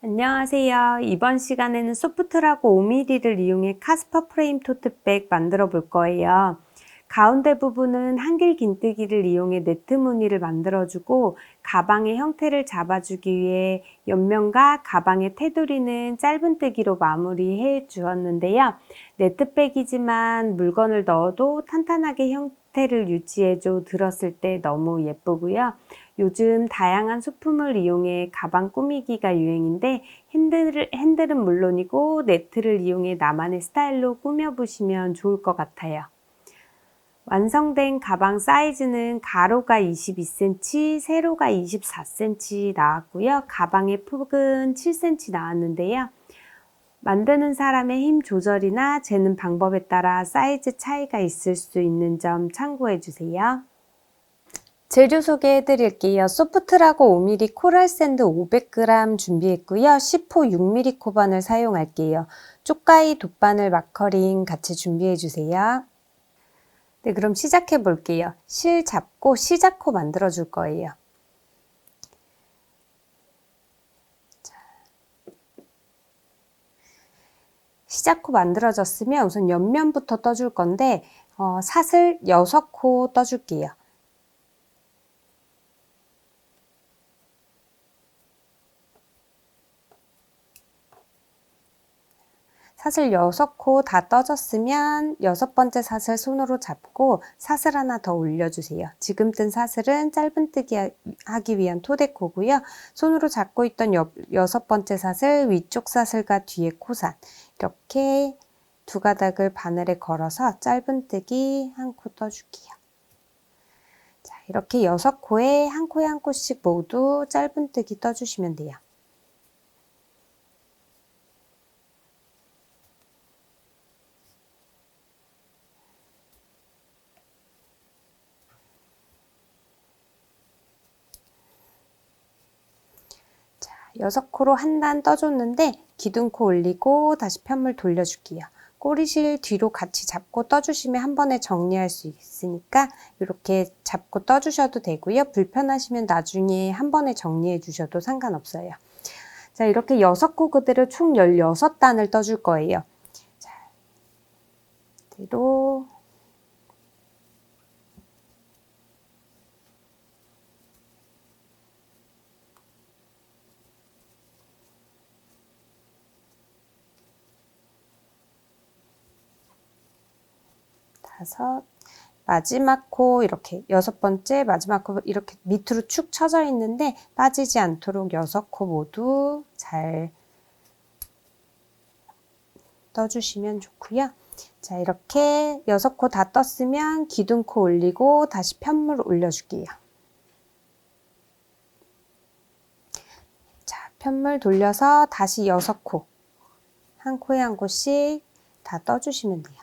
안녕하세요. 이번 시간에는 소프트라고 5mm를 이용해 카스퍼 프레임 토트백 만들어 볼 거예요. 가운데 부분은 한길 긴뜨기를 이용해 네트 무늬를 만들어주고 가방의 형태를 잡아주기 위해 옆면과 가방의 테두리는 짧은뜨기로 마무리해 주었는데요. 네트백이지만 물건을 넣어도 탄탄하게 형태를 유지해줘 들었을 때 너무 예쁘고요. 요즘 다양한 소품을 이용해 가방 꾸미기가 유행인데 핸들은 물론이고 네트를 이용해 나만의 스타일로 꾸며보시면 좋을 것 같아요. 완성된 가방 사이즈는 가로가 22cm, 세로가 24cm 나왔고요. 가방의 폭은 7cm 나왔는데요. 만드는 사람의 힘 조절이나 재는 방법에 따라 사이즈 차이가 있을 수 있는 점 참고해 주세요. 재료 소개해 드릴게요. 소프트라고 5mm 코랄 샌드 500g 준비했고요. 10호 6mm 코반을 사용할게요. 쪽가위, 돗바늘, 마커링 같이 준비해 주세요. 네, 그럼 시작해 볼게요. 실 잡고 시작코 만들어 줄 거예요. 시작코 만들어졌으면 우선 옆면부터 떠줄 건데 사슬 6코 떠줄게요. 사슬 6코 다 떠졌으면 6번째 사슬 손으로 잡고 사슬 하나 더 올려주세요. 지금 뜬 사슬은 짧은뜨기 하기 위한 토대코고요. 손으로 잡고 있던 6번째 사슬 위쪽 사슬과 뒤에 코산 이렇게 두 가닥을 바늘에 걸어서 짧은뜨기 한 코 떠줄게요. 자, 이렇게 6코에 한 코에 한 코씩 모두 짧은뜨기 떠주시면 돼요. 자, 6코로 한 단 떠줬는데 기둥코 올리고 다시 편물 돌려줄게요. 꼬리실 뒤로 같이 잡고 떠주시면 한 번에 정리할 수 있으니까 이렇게 잡고 떠주셔도 되고요. 불편하시면 나중에 한 번에 정리해 주셔도 상관없어요. 자, 이렇게 6코 그대로 총 16단을 떠줄 거예요. 자, 그대로 다섯, 마지막 코 이렇게 6번째 마지막 코 이렇게 밑으로 축 처져 있는데 빠지지 않도록 6코 모두 잘 떠주시면 좋고요. 자, 이렇게 6코 다 떴으면 기둥코 올리고 다시 편물 올려줄게요. 자, 편물 돌려서 다시 6코 한 코에 한 코씩 다 떠주시면 돼요.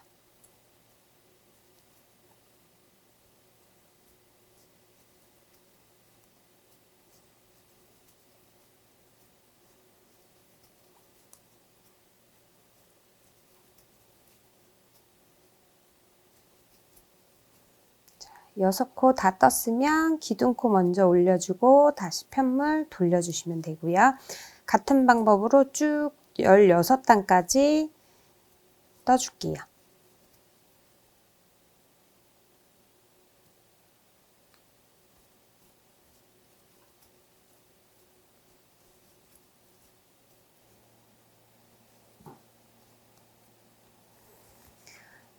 자, 6코 다 떴으면 기둥코 먼저 올려주고 다시 편물 돌려주시면 되고요. 같은 방법으로 쭉 16단까지 떠줄게요.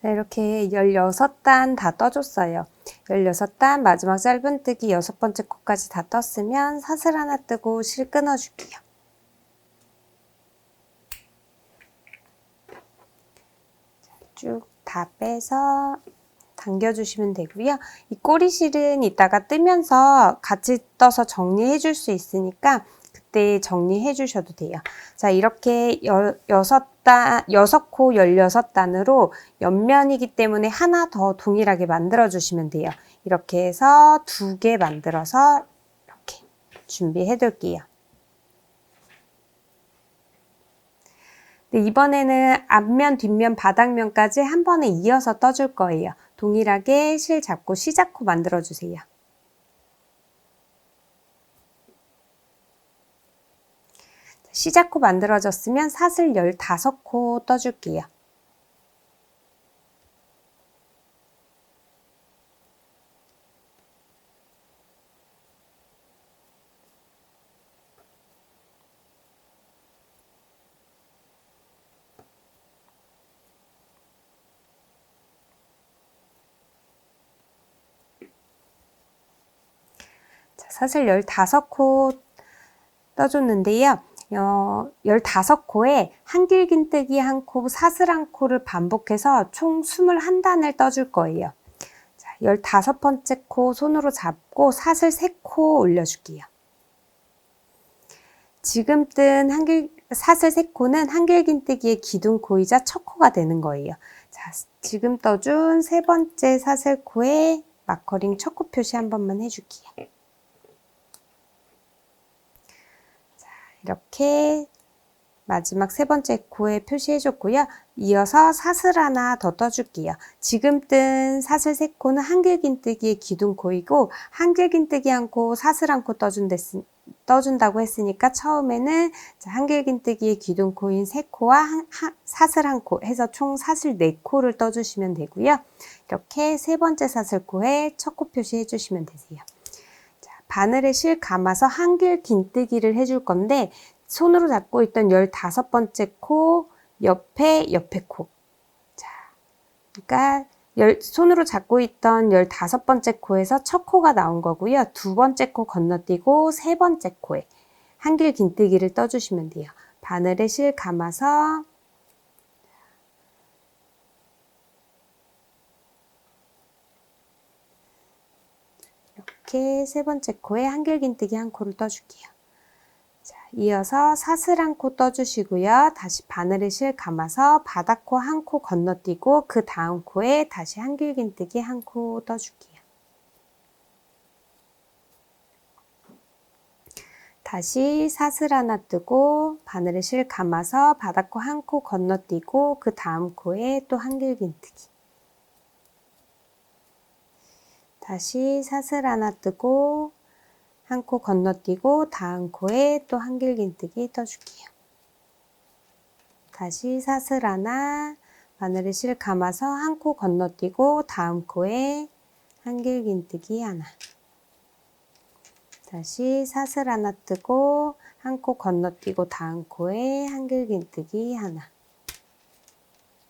네, 이렇게 16단 다 떠줬어요. 16단 마지막 짧은뜨기 6번째 코까지 다 떴으면 사슬 하나 뜨고 실 끊어줄게요. 쭉 다 빼서 당겨주시면 되고요. 이 꼬리실은 이따가 뜨면서 같이 떠서 정리해 줄 수 있으니까 그때 정리해 주셔도 돼요. 자, 이렇게 6코 16단으로 옆면이기 때문에 하나 더 동일하게 만들어 주시면 돼요. 이렇게 해서 2개 만들어서 이렇게 준비해 둘게요. 네, 이번에는 앞면, 뒷면, 바닥면까지 한 번에 이어서 떠줄 거예요. 동일하게 실 잡고 시작코 만들어 주세요. 시작코 만들어졌으면 사슬 15코 떠줄게요. 사슬 15코 떠줬는데요. 15코에 한길긴뜨기 1코, 사슬 1코를 반복해서 총 21단을 떠줄 거예요. 자, 15번째 코 손으로 잡고 사슬 3코 올려줄게요. 지금 뜬 사슬 3코는 한길긴뜨기의 기둥코이자 첫 코가 되는 거예요. 자, 지금 떠준 3번째 사슬코에 마커링 첫 코 표시 한 번만 해줄게요. 이렇게 마지막 3번째 코에 표시해줬고요. 이어서 사슬 하나 더 떠줄게요. 지금 뜬 사슬 3코는 한길긴뜨기의 기둥코이고 한길긴뜨기 1코, 사슬 1코 떠준다고 했으니까 처음에는 한길긴뜨기의 기둥코인 3코와 사슬 1코 해서 총 사슬 4코를 떠주시면 되고요. 이렇게 3번째 사슬코에 첫 코 표시해 주시면 되세요. 바늘에 실 감아서 한길긴뜨기를 해줄 건데 손으로 잡고 있던 15번째 코 옆에 코. 자, 그러니까 손으로 잡고 있던 15번째 코에서 첫 코가 나온 거고요. 2번째 코 건너뛰고 3번째 코에 한길긴뜨기를 떠주시면 돼요. 바늘에 실 감아서 이렇게 3번째 코에 한길긴뜨기 1코를 떠줄게요. 자, 이어서 사슬 1코 떠주시고요. 다시 바늘에 실 감아서 바닥코 1코 건너뛰고 그 다음 코에 다시 한길긴뜨기 1코 떠줄게요. 다시 사슬 하나 뜨고 바늘에 실 감아서 바닥코 1코 건너뛰고 그 다음 코에 또 한길긴뜨기. 다시 사슬 하나 뜨고 1코 건너뛰고 다음 코에 또 한길긴뜨기 떠줄게요. 다시 사슬 하나, 바늘에 실 감아서 1코 건너뛰고 다음 코에 한길긴뜨기 하나. 다시 사슬 하나 뜨고 1코 건너뛰고 다음 코에 한길긴뜨기 하나.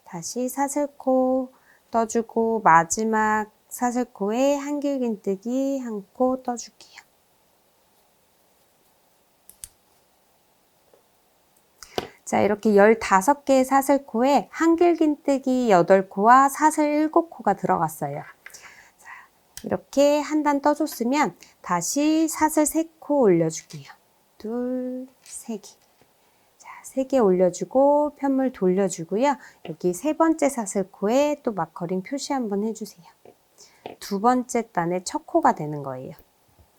다시 사슬코 떠주고 마지막 사슬코에 한길긴뜨기 1코 떠줄게요. 자, 이렇게 15개의 사슬코에 한길긴뜨기 8코와 사슬 7코가 들어갔어요. 자, 이렇게 한 단 떠줬으면 다시 사슬 3코 올려줄게요. 둘, 3개. 자, 3개 올려주고 편물 돌려주고요. 여기 3번째 사슬코에 또 마커링 표시 한번 해주세요. 2번째 단의 첫 코가 되는 거예요.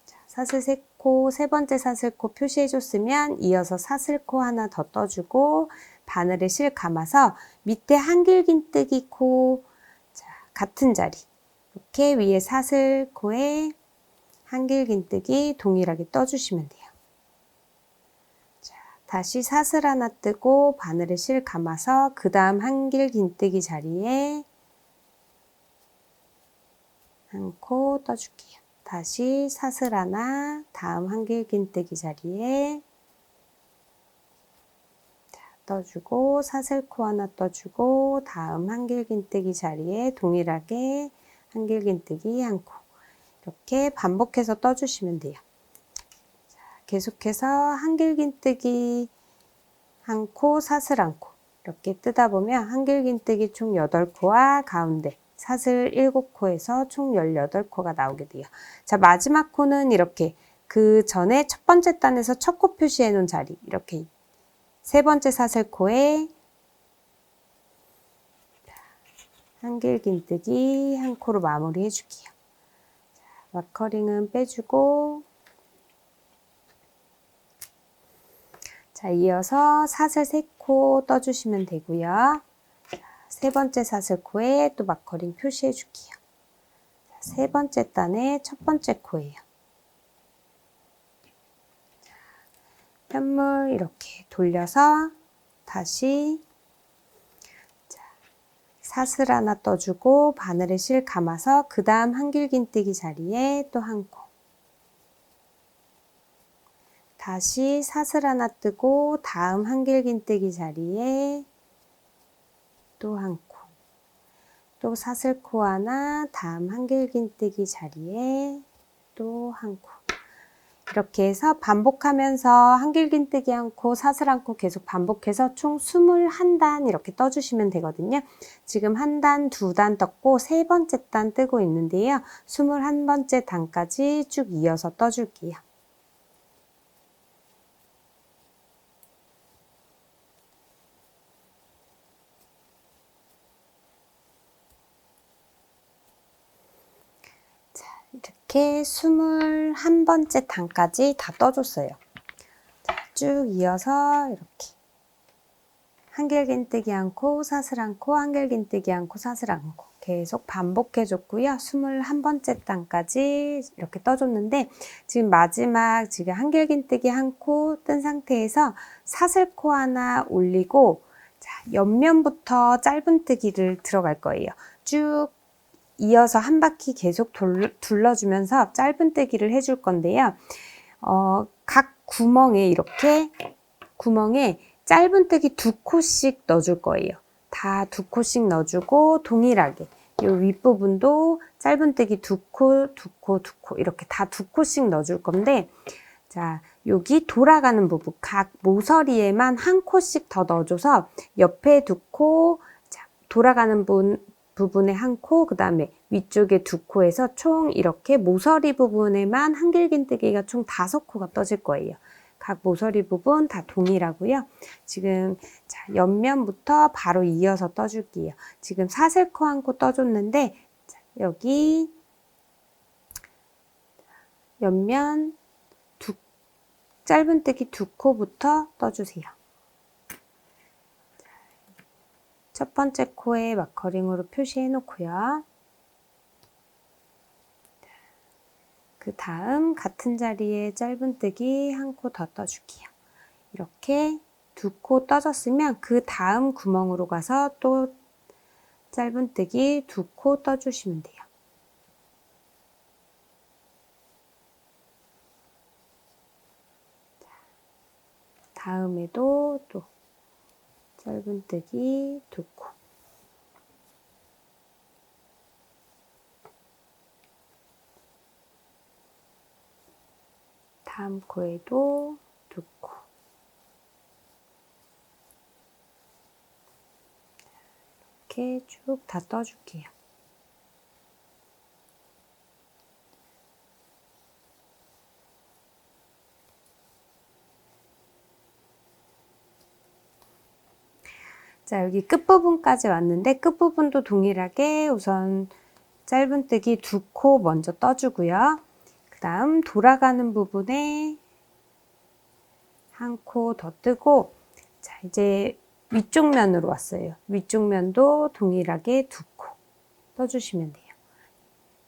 자, 사슬 3코, 3번째 사슬코 표시해줬으면 이어서 사슬코 하나 더 떠주고 바늘에 실 감아서 밑에 한길긴뜨기 코, 자, 같은 자리 이렇게 위에 사슬코에 한길긴뜨기 동일하게 떠주시면 돼요. 자, 다시 사슬 하나 뜨고 바늘에 실 감아서 그 다음 한길긴뜨기 자리에 1코 떠줄게요. 다시 사슬 하나, 다음 한길긴뜨기 자리에 떠주고 사슬코 하나 떠주고 다음 한길긴뜨기 자리에 동일하게 한길긴뜨기 1코 이렇게 반복해서 떠주시면 돼요. 자, 계속해서 한길긴뜨기 1코, 사슬 1코 이렇게 뜨다 보면 한길긴뜨기 총 8코와 가운데 사슬 7코에서 총 18코가 나오게 돼요. 자, 마지막 코는 이렇게 그 전에 첫 번째 단에서 첫 코 표시해 놓은 자리 이렇게 3번째 사슬코에 한길긴뜨기 1코로 마무리 해줄게요. 자, 마커링은 빼주고 자, 이어서 사슬 3코 떠주시면 되고요. 세 번째 사슬코에 또 마커링 표시해 줄게요. 세 번째 단의 첫 번째 코예요. 편물 이렇게 돌려서 다시 사슬 하나 떠주고 바늘에 실 감아서 그 다음 한길긴뜨기 자리에 또 한 코, 다시 사슬 하나 뜨고 다음 한길긴뜨기 자리에 또 한 코, 또 사슬코 하나, 다음 한길긴뜨기 자리에 또 한 코. 이렇게 해서 반복하면서 한길긴뜨기 한 코, 사슬 한 코 계속 반복해서 총 21단 이렇게 떠주시면 되거든요. 지금 한 단, 두 단 떴고 세 번째 단 뜨고 있는데요. 21번째 단까지 쭉 이어서 떠줄게요. 이렇게 21번째 단까지 다 떠줬어요. 자, 쭉 이어서 이렇게 한길긴뜨기 한 코, 사슬 한 코, 한길긴뜨기 한 코, 사슬 한 코 계속 반복해 줬고요. 21번째 단까지 이렇게 떠줬는데 지금 마지막 지금 한길긴뜨기 한 코 뜬 상태에서 사슬코 하나 올리고 자, 옆면부터 짧은뜨기를 들어갈 거예요. 쭉 이어서 한 바퀴 계속 둘러주면서 짧은뜨기를 해줄 건데요. 각 구멍에 이렇게 구멍에 짧은뜨기 2코씩 넣어줄 거예요. 다 2코씩 넣어주고 동일하게 이 윗부분도 짧은뜨기 2코, 2코, 2코 이렇게 다 2코씩 넣어줄 건데 자 여기 돌아가는 부분 각 모서리에만 한 코씩 더 넣어줘서 옆에 2코, 자, 돌아가는 부분에 한 코, 그 다음에 위쪽에 2코에서 총 이렇게 모서리 부분에만 한길긴뜨기가 총 5코가 떠질 거예요. 각 모서리 부분 다 동일하고요. 지금 자, 옆면부터 바로 이어서 떠줄게요. 지금 사슬코 한 코 떠줬는데 자, 여기 옆면 짧은뜨기 2코부터 떠주세요. 첫 번째 코에 마커링으로 표시해 놓고요. 그 다음 같은 자리에 짧은뜨기 한 코 더 떠줄게요. 이렇게 2코 떠졌으면 그 다음 구멍으로 가서 또 짧은뜨기 2코 떠주시면 돼요. 다음에도 또 짧은뜨기 2코. 다음 코에도 2코. 이렇게 쭉 다 떠줄게요. 자, 여기 끝부분까지 왔는데 끝부분도 동일하게 우선 짧은뜨기 2코 먼저 떠주고요. 그 다음 돌아가는 부분에 한 코 더 뜨고 자, 이제 위쪽 면으로 왔어요. 위쪽 면도 동일하게 2코 떠주시면 돼요.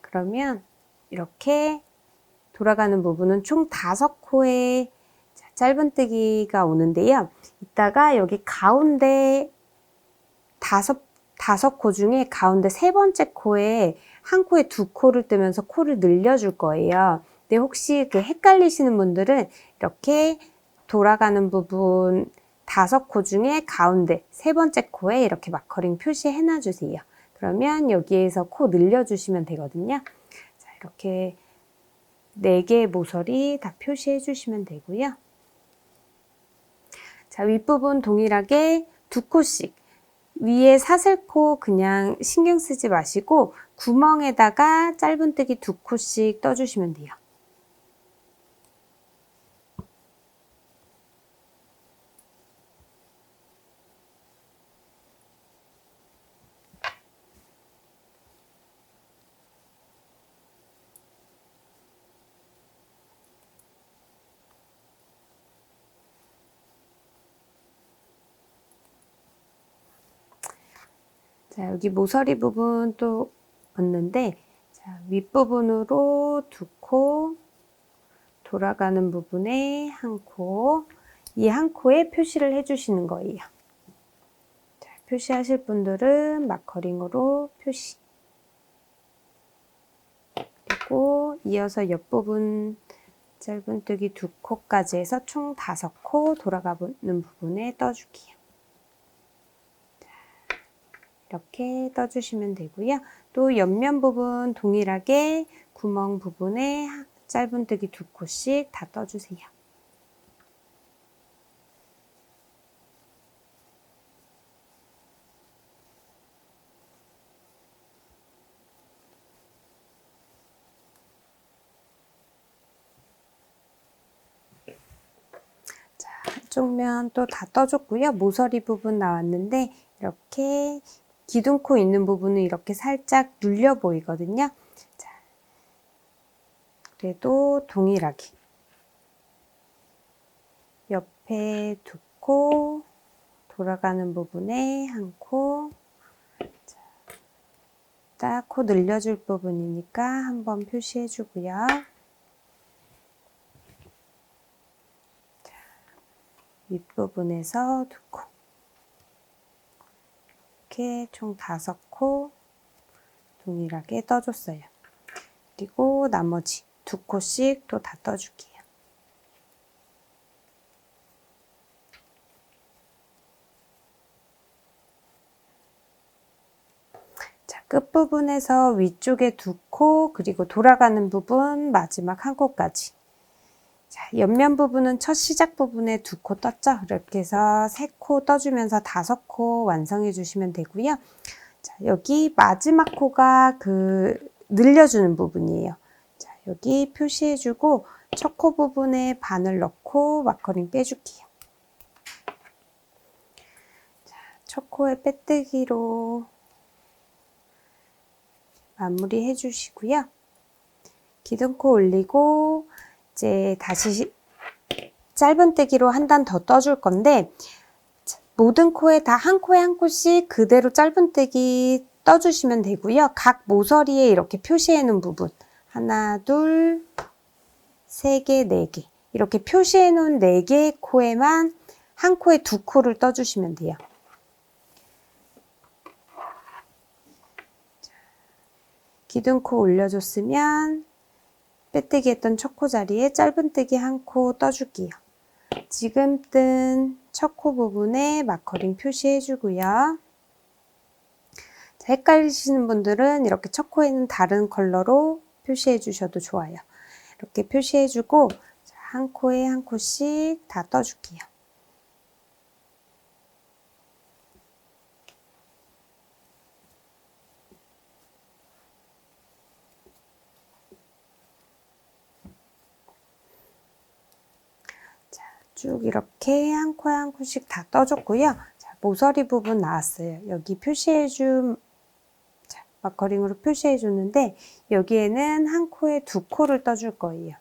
그러면 이렇게 돌아가는 부분은 총 5코의 짧은뜨기가 오는데요. 이따가 여기 가운데 다섯 코 중에 가운데 세 번째 코에 한 코에 2코를 뜨면서 코를 늘려줄 거예요. 근데 혹시 그 헷갈리시는 분들은 이렇게 돌아가는 부분 5코 중에 가운데 세 번째 코에 이렇게 마커링 표시해 놔주세요. 그러면 여기에서 코 늘려주시면 되거든요. 자, 이렇게 4개의 모서리 다 표시해 주시면 되고요. 자, 윗부분 동일하게 2코씩 위에 사슬코 그냥 신경 쓰지 마시고 구멍에다가 짧은뜨기 2코씩 떠주시면 돼요. 자, 여기 모서리 부분 또 왔는데 자, 윗부분으로 2코, 돌아가는 부분에 1코 이 한 코에 표시를 해주시는 거예요. 자, 표시하실 분들은 마커링으로 표시. 그리고 이어서 옆부분 짧은뜨기 2코까지 해서 총 5코 돌아가는 부분에 떠줄게요. 이렇게 떠주시면 되고요. 또 옆면 부분 동일하게 구멍 부분에 짧은뜨기 2코씩 다 떠주세요. 한쪽 면 또 다 떠줬고요. 모서리 부분 나왔는데 이렇게 기둥코 있는 부분은 이렇게 살짝 눌려 보이거든요. 자, 그래도 동일하게 옆에 2코, 돌아가는 부분에 1코, 딱 코 늘려줄 부분이니까 한번 표시해 주고요. 윗부분에서 2코, 이렇게 총 5코 동일하게 떠줬어요. 그리고 나머지 2코씩 또 다 떠줄게요. 자, 끝부분에서 위쪽에 2코, 그리고 돌아가는 부분 마지막 1코까지. 자, 옆면 부분은 첫 시작 부분에 2코 떴죠? 이렇게 해서 3코 떠주면서 5코 완성해 주시면 되고요. 자, 여기 마지막 코가 늘려주는 부분이에요. 자, 여기 표시해 주고 첫 코 부분에 바늘 넣고 마커링 빼줄게요. 자, 첫 코에 빼뜨기로 마무리 해주시고요. 기둥코 올리고 이제 다시 짧은뜨기로 한 단 더 떠줄 건데 모든 코에 다 한 코에 한 코씩 그대로 짧은뜨기 떠주시면 되고요. 각 모서리에 이렇게 표시해 놓은 부분 하나, 둘, 3개, 4개 이렇게 표시해 놓은 4개의 코에만 한 코에 2코를 떠주시면 돼요. 기둥코 올려줬으면 빼뜨기 했던 첫 코 자리에 짧은뜨기 1코 떠줄게요. 지금 뜬 첫 코 부분에 마커링 표시해 주고요. 헷갈리시는 분들은 이렇게 첫 코에는 다른 컬러로 표시해 주셔도 좋아요. 이렇게 표시해 주고 한 코에 한 코씩 다 떠줄게요. 쭉 이렇게 한 코에 한 코씩 다 떠줬고요. 자, 모서리 부분 나왔어요. 여기 표시해준 마커링으로 표시해 줬는데 여기에는 한 코에 2코를 떠줄 거예요.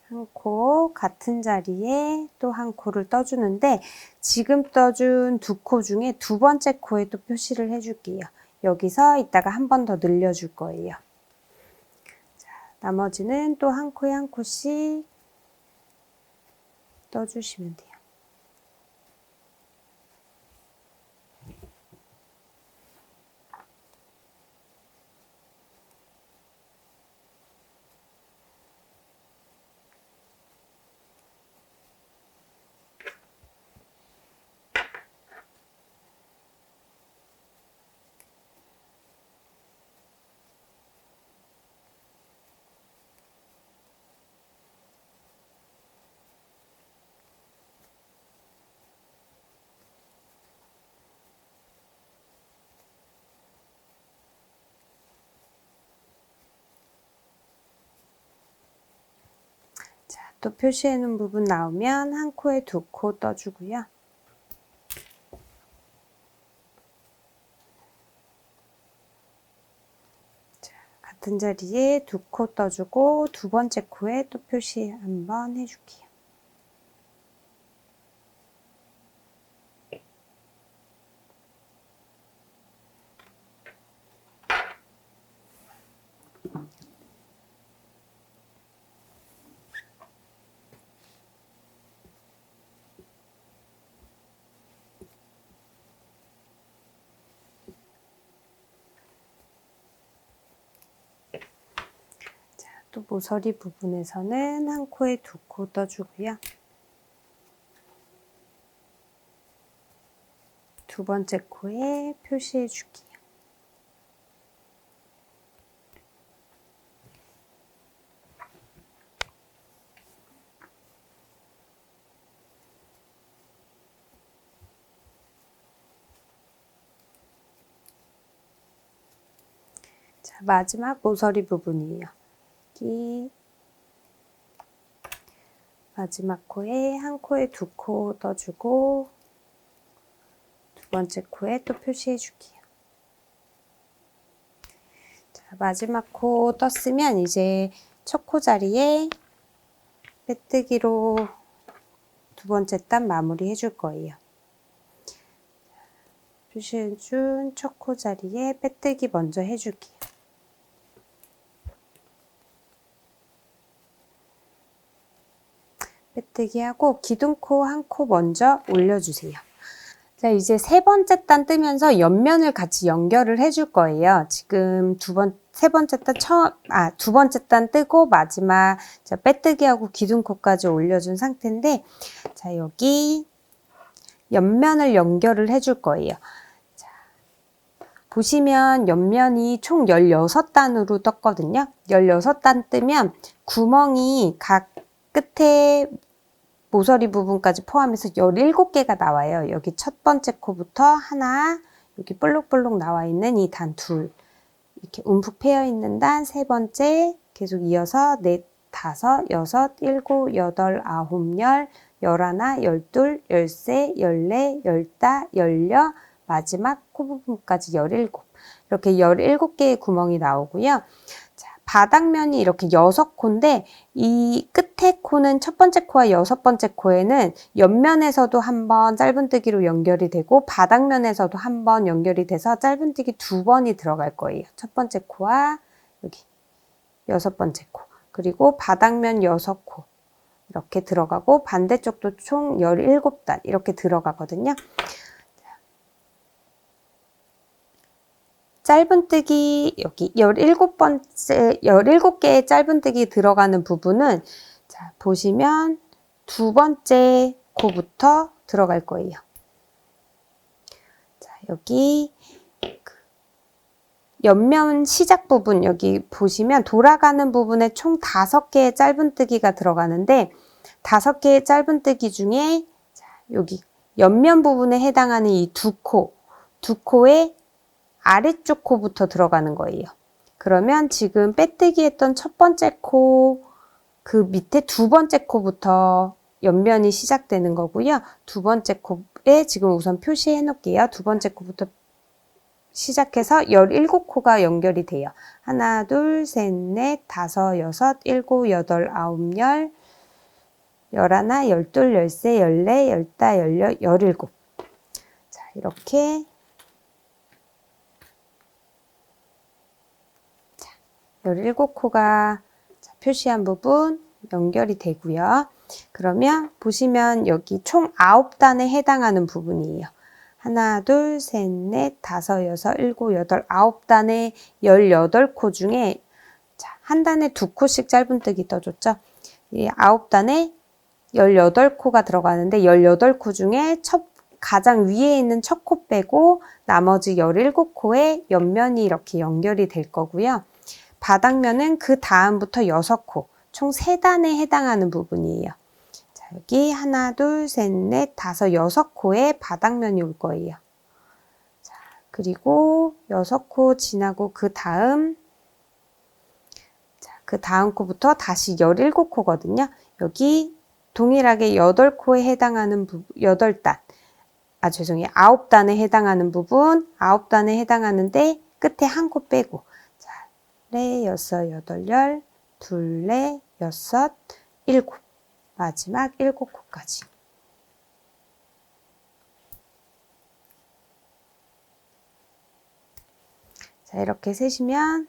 한 코 같은 자리에 또 한 코를 떠주는데 지금 떠준 2코 중에 2번째 코에 또 표시를 해줄게요. 여기서 이따가 한 번 더 늘려줄 거예요. 나머지는 또 한 코에 한 코씩 떠주시면 돼요. 또 표시해 놓은 부분 나오면 한 코에 2코 떠주고요. 자, 같은 자리에 2코 떠주고 2번째 코에 또 표시 한번 해줄게요. 또 모서리 부분에서는 한 코에 두 코 떠주고요. 두 번째 코에 표시해 줄게요. 자, 마지막 모서리 부분이에요. 여기 마지막 코에 한 코에 두 코 떠주고 두 번째 코에 또 표시해 줄게요. 자, 마지막 코 떴으면 이제 첫 코 자리에 빼뜨기로 두 번째 단 마무리 해줄 거예요. 표시해준 첫 코 자리에 빼뜨기 먼저 해줄게요. 빼뜨기 하고 기둥코 한 코 먼저 올려주세요. 자, 이제 세 번째 단 뜨면서 옆면을 같이 연결을 해줄 거예요. 지금 두 번째 단 뜨고 마지막 빼뜨기하고 기둥코까지 올려준 상태인데, 자, 여기 옆면을 연결을 해줄 거예요. 자, 보시면 옆면이 총 16단으로 떴거든요. 16단 뜨면 구멍이 각 끝에 모서리 부분까지 포함해서 17개가 나와요. 여기 첫 번째 코부터 하나, 여기 볼록볼록 나와 있는 이 단 둘, 이렇게 움푹 패여 있는 단 세 번째, 계속 이어서 넷, 다섯, 여섯, 일곱, 여덟, 아홉, 열, 열하나, 열둘, 열세, 열네, 열다, 열여, 마지막 코 부분까지 17. 이렇게 17개의 구멍이 나오고요. 바닥면이 이렇게 6코인데 이 끝에 코는 첫 번째 코와 여섯 번째 코에는 옆면에서도 한번 짧은뜨기로 연결이 되고 바닥면에서도 한번 연결이 돼서 짧은뜨기 두 번이 들어갈 거예요. 첫 번째 코와 여기 여섯 번째 코, 그리고 바닥면 6코 이렇게 들어가고 반대쪽도 총 17단 이렇게 들어가거든요. 짧은뜨기 여기 17개의 짧은뜨기 들어가는 부분은 자, 보시면 두 번째 코부터 들어갈 거예요. 자, 여기 옆면 시작 부분 여기 보시면 돌아가는 부분에 총 5개의 짧은뜨기가 들어가는데 5개의 짧은뜨기 중에 자, 여기 옆면 부분에 해당하는 이 두 코에 아래쪽 코부터 들어가는 거예요. 그러면 지금 빼뜨기 했던 첫 번째 코, 그 밑에 두 번째 코부터 옆면이 시작되는 거고요. 두 번째 코에 지금 우선 표시해 놓을게요. 두 번째 코부터 시작해서 17코가 연결이 돼요. 하나, 둘, 셋, 넷, 다섯, 여섯, 일곱, 여덟, 아홉, 열, 열하나, 열둘, 열세, 열네, 열다, 열여, 17. 자, 이렇게 17코가 표시한 부분 연결이 되고요. 그러면 보시면 여기 총 9단에 해당하는 부분이에요. 하나, 둘, 셋, 넷, 다섯, 여섯, 일곱, 여덟, 9단에 18코 중에 한 단에 2코씩 짧은뜨기 떠줬죠. 이 9단에 18코가 들어가는데 18코 중에 가장 위에 있는 첫 코 빼고 나머지 17코에 옆면이 이렇게 연결이 될 거고요. 바닥면은 그 다음부터 6코, 총 3단에 해당하는 부분이에요. 자, 여기 하나, 둘, 셋, 넷, 다섯, 6코에 바닥면이 올 거예요. 자, 그리고 6코 지나고 그 다음 코부터 다시 17코거든요. 여기 동일하게 8코에 해당하는 8단, 9단에 해당하는 부분, 9단에 해당하는데 끝에 한 코 빼고 네, 여섯, 여덟, 열, 둘, 넷, 여섯, 일곱. 마지막 7코까지. 자, 이렇게 세시면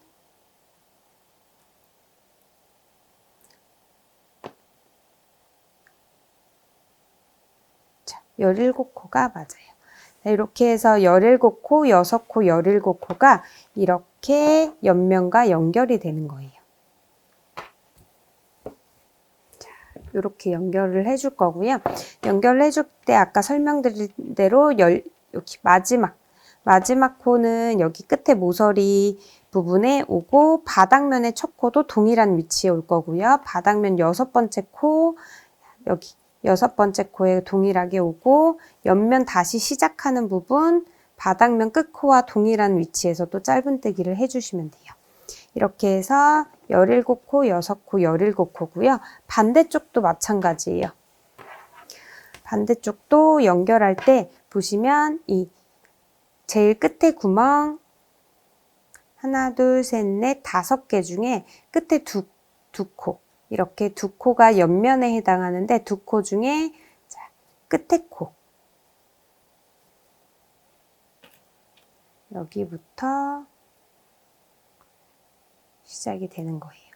자, 17코가 맞아요. 자, 이렇게 해서 17코, 6코, 17코가 이렇게 옆면과 연결이 되는 거예요. 이렇게 연결을 해줄 거고요. 연결을 해줄 때 아까 설명드린 대로 여기 마지막 코는 여기 끝에 모서리 부분에 오고 바닥면의 첫 코도 동일한 위치에 올 거고요. 바닥면 6번째 코 여기 6번째 코에 동일하게 오고 옆면 다시 시작하는 부분 바닥면 끝코와 동일한 위치에서 또 짧은뜨기를 해주시면 돼요. 이렇게 해서 17코, 6코, 17코고요. 반대쪽도 마찬가지예요. 반대쪽도 연결할 때 보시면 이 제일 끝에 구멍 하나, 둘, 셋, 넷, 5개 중에 끝에 두 코 이렇게 두 코가 옆면에 해당하는데 두 코 중에 끝에 코 여기부터 시작이 되는 거예요.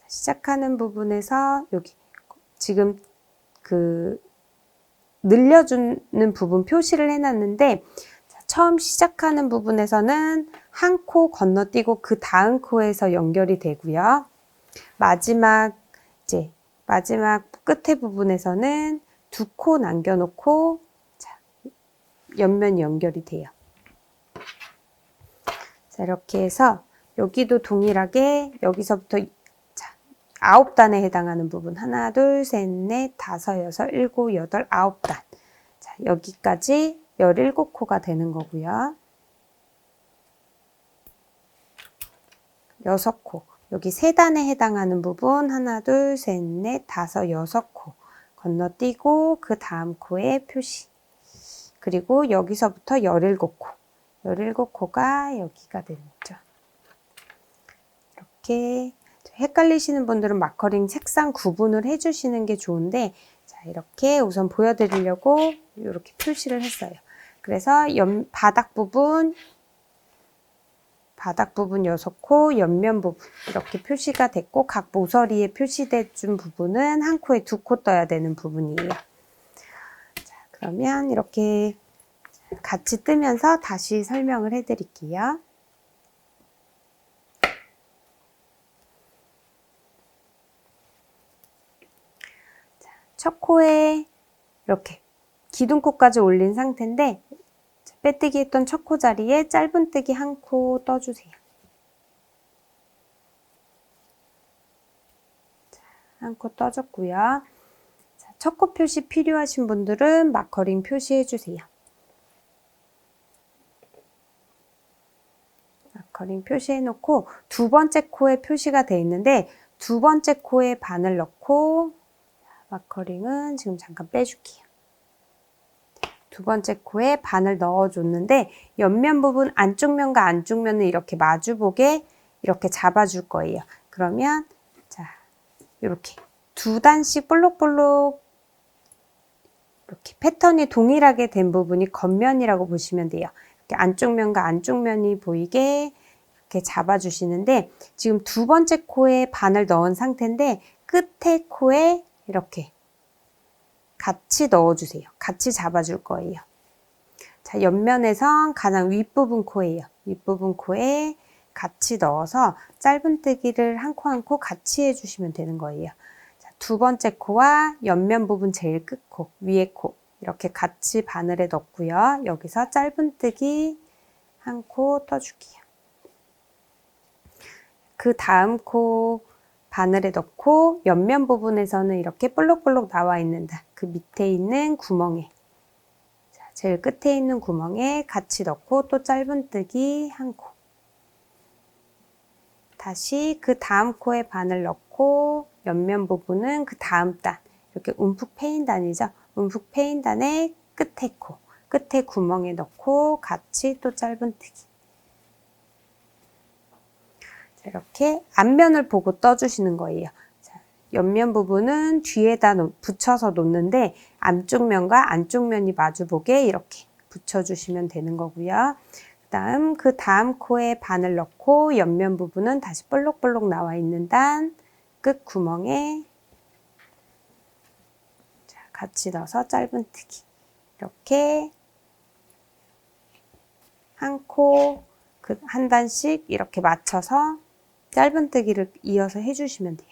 시작하는 부분에서 여기 지금 그 늘려주는 부분 표시를 해놨는데 처음 시작하는 부분에서는 한 코 건너뛰고 그 다음 코에서 연결이 되고요. 마지막 끝에 부분에서는 두 코 남겨놓고 옆면이 연결이 돼요. 자, 이렇게 해서 여기도 동일하게 여기서부터 9단에 해당하는 부분 하나, 둘, 셋, 넷, 5, 6, 7, 8, 9단 자, 여기까지 17코가 되는 거고요. 6코 여기 3단에 해당하는 부분 하나, 둘, 셋, 넷, 5, 6코 건너뛰고 그 다음 코에 표시 그리고 여기서부터 17코 17코가 여기가 되죠. 이렇게 헷갈리시는 분들은 마커링 색상 구분을 해주시는 게 좋은데 자 이렇게 우선 보여드리려고 이렇게 표시를 했어요. 그래서 바닥 부분 6코, 옆면 부분 이렇게 표시가 됐고 각 모서리에 표시된 부분은 한 코에 2코 떠야 되는 부분이에요. 자, 그러면 이렇게 같이 뜨면서 다시 설명을 해드릴게요. 첫 코에 이렇게 기둥코까지 올린 상태인데 빼뜨기 했던 첫 코 자리에 짧은뜨기 한 코 떠주세요. 한 코 떠줬고요. 첫 코 표시 필요하신 분들은 마커링 표시해주세요. 마커링 표시해놓고 두 번째 코에 표시가 되어 있는데 두 번째 코에 바늘 넣고 마커링은 지금 잠깐 빼줄게요. 두 번째 코에 바늘 넣어줬는데 옆면 부분 안쪽 면과 안쪽 면을 이렇게 마주보게 이렇게 잡아줄 거예요. 그러면 자 이렇게 2단씩 볼록볼록 이렇게 패턴이 동일하게 된 부분이 겉면이라고 보시면 돼요. 이렇게 안쪽 면과 안쪽 면이 보이게 이렇게 잡아주시는데 지금 두 번째 코에 바늘 넣은 상태인데 끝에 코에 이렇게 같이 넣어주세요. 같이 잡아줄 거예요. 자, 옆면에선 가장 윗부분 코예요. 윗부분 코에 같이 넣어서 짧은뜨기를 한 코 한 코 같이 해주시면 되는 거예요. 자, 두 번째 코와 옆면 부분 제일 끝 코, 위에 코 이렇게 같이 바늘에 넣고요. 여기서 짧은뜨기 한 코 떠줄게요. 그 다음 코 바늘에 넣고 옆면 부분에서는 이렇게 볼록볼록 나와 있는 그 밑에 있는 구멍에 자, 제일 끝에 있는 구멍에 같이 넣고 또 짧은뜨기 한 코 다시 그 다음 코에 바늘 넣고 옆면 부분은 그 다음 단 이렇게 움푹 패인 단이죠. 움푹 패인 단의 끝에 코 끝에 구멍에 넣고 같이 또 짧은뜨기 이렇게 앞면을 보고 떠주시는 거예요. 자, 옆면 부분은 뒤에다 붙여서 놓는데 안쪽 면과 안쪽 면이 마주보게 이렇게 붙여주시면 되는 거고요. 그 다음 코에 바늘 넣고 옆면 부분은 다시 볼록볼록 나와 있는 단 끝 구멍에 자, 같이 넣어서 짧은뜨기 이렇게 한 코, 한 단씩 이렇게 맞춰서 짧은뜨기를 이어서 해주시면 돼요.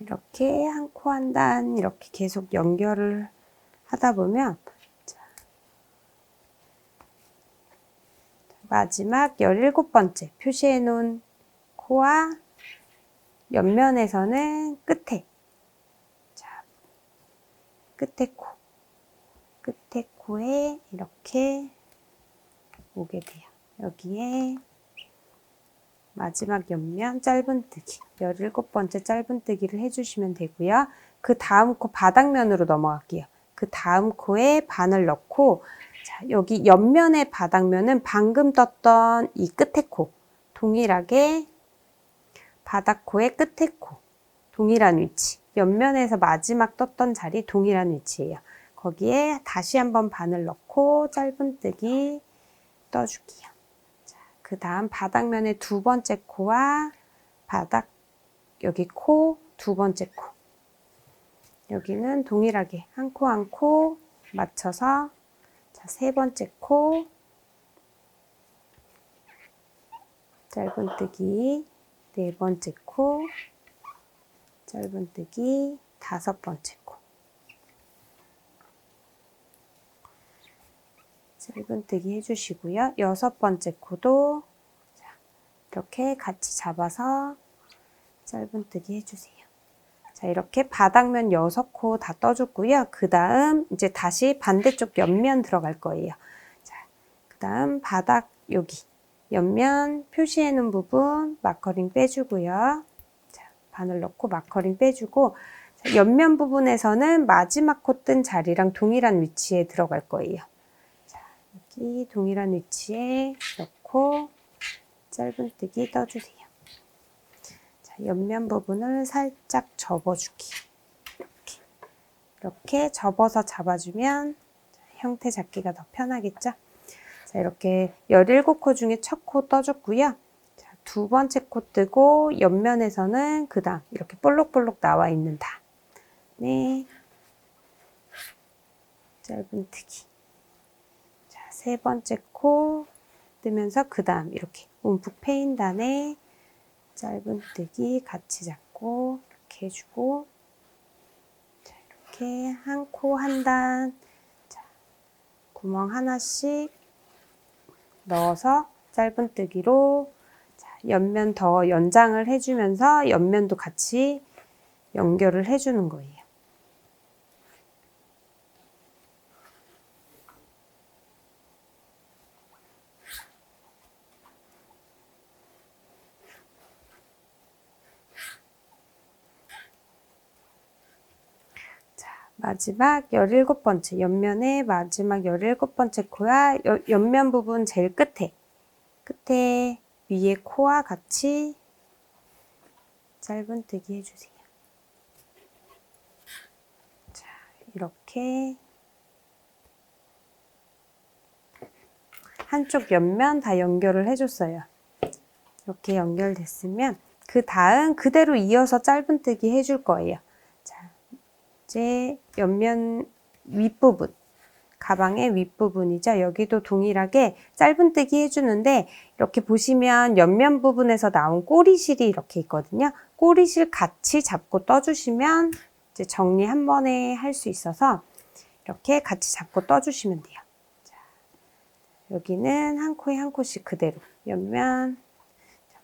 이렇게 한 코 한 단 이렇게 계속 연결을 하다 보면 마지막 17번째 표시해 놓은 코와 옆면에서는 끝에 끝에 코에 이렇게 오게 돼요. 여기에 마지막 옆면 짧은뜨기 17번째 짧은뜨기를 해주시면 되고요. 그 다음 코 바닥면으로 넘어갈게요. 그 다음 코에 바늘 넣고 자, 여기 옆면의 바닥면은 방금 떴던 이 끝에 코 동일하게 바닥코의 끝에 코 동일한 위치 옆면에서 마지막 떴던 자리 동일한 위치예요. 거기에 다시 한번 바늘 넣고 짧은뜨기 떠줄게요. 그 다음 바닥면의 두 번째 코와 바닥 여기 코 두 번째 코 여기는 동일하게 한 코 한 코 맞춰서 자, 세 번째 코 짧은뜨기 네 번째 코 짧은뜨기 다섯 번째 코 짧은뜨기 해주시고요. 여섯 번째 코도 이렇게 같이 잡아서 짧은뜨기 해주세요. 자, 이렇게 바닥면 6코 다 떠줬고요. 그 다음 이제 다시 반대쪽 옆면 들어갈 거예요. 자, 그 다음 바닥 여기 옆면 표시해 놓은 부분 마커링 빼주고요. 자, 바늘 넣고 마커링 빼주고 자, 옆면 부분에서는 마지막 코 뜬 자리랑 동일한 위치에 들어갈 거예요. 자, 여기 동일한 위치에 넣고 짧은뜨기 떠주세요. 옆면 부분을 살짝 접어주기. 이렇게 접어서 잡아주면 형태 잡기가 더 편하겠죠? 자, 이렇게 17코 중에 첫 코 떠줬고요. 자, 두 번째 코 뜨고 옆면에서는 그 다음 이렇게 볼록볼록 나와 있는 단에 짧은뜨기. 자, 세 번째 코 뜨면서 그 다음 이렇게 움푹 패인 단에 짧은뜨기 같이 잡고 이렇게 해주고 자, 이렇게 한 코 한 단 구멍 하나씩 넣어서 짧은뜨기로 자, 옆면 더 연장을 해주면서 옆면도 같이 연결을 해주는 거예요. 마지막 17번째 옆면의 마지막 17번째 코와 옆면 부분 제일 끝에 위에 코와 같이 짧은뜨기 해주세요. 자, 이렇게 한쪽 옆면 다 연결을 해줬어요. 이렇게 연결됐으면 그 다음 그대로 이어서 짧은뜨기 해줄 거예요. 자, 이제 옆면 윗부분 가방의 윗부분이죠. 여기도 동일하게 짧은뜨기 해주는데 이렇게 보시면 옆면 부분에서 나온 꼬리실이 이렇게 있거든요. 꼬리실 같이 잡고 떠주시면 이제 정리 한 번에 할 수 있어서 이렇게 같이 잡고 떠주시면 돼요. 자, 여기는 한 코에 한 코씩 그대로 옆면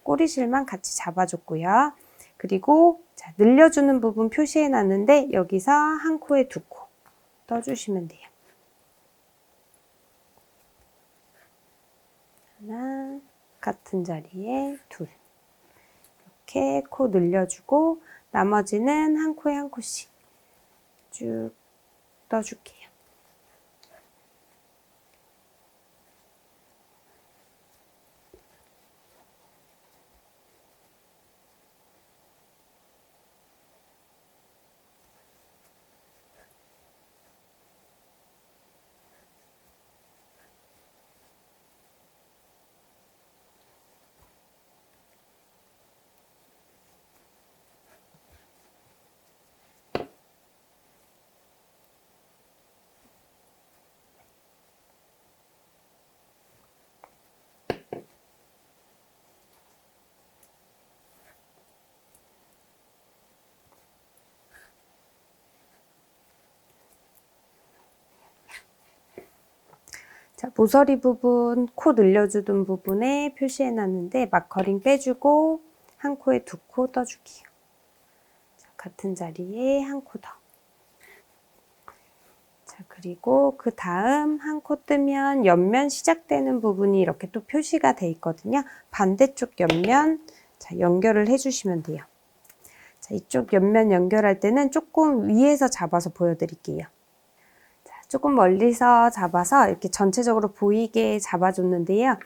꼬리실만 같이 잡아줬고요. 그리고 자, 늘려주는 부분 표시해 놨는데 여기서 한 코에 두 코 떠주시면 돼요. 하나, 같은 자리에 둘. 이렇게 코 늘려주고 나머지는 한 코에 한 코씩 쭉 떠줄게요. 자, 모서리 부분, 코 늘려주던 부분에 표시해 놨는데 마커링 빼주고 한 코에 두 코 떠줄게요. 자, 같은 자리에 한 코 더. 자, 그리고 그 다음 한 코 뜨면 옆면 시작되는 부분이 이렇게 또 표시가 돼 있거든요. 반대쪽 옆면 자, 연결을 해주시면 돼요. 자, 이쪽 옆면 연결할 때는 조금 위에서 잡아서 보여드릴게요. 자, 조금 멀리서 잡아서 이렇게 전체적으로 보이게 잡아줬는데요.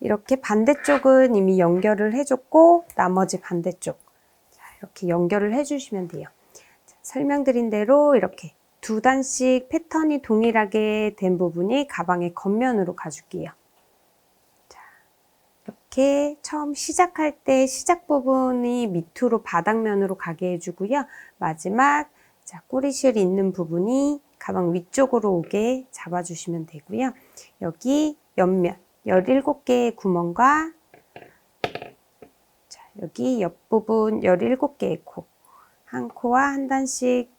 이렇게 반대쪽은 이미 연결을 해줬고 나머지 반대쪽 자, 이렇게 연결을 해주시면 돼요. 자, 설명드린 대로 이렇게 두 단씩 패턴이 동일하게 된 부분이 가방의 겉면으로 가줄게요. 자, 이렇게 처음 시작할 때 시작 부분이 밑으로 바닥면으로 가게 해주고요. 마지막 자, 꼬리실 있는 부분이 가방 위쪽으로 오게 잡아주시면 되고요. 여기 옆면 17개의 구멍과 자, 여기 옆부분 17개의 코, 한 코와 한 단씩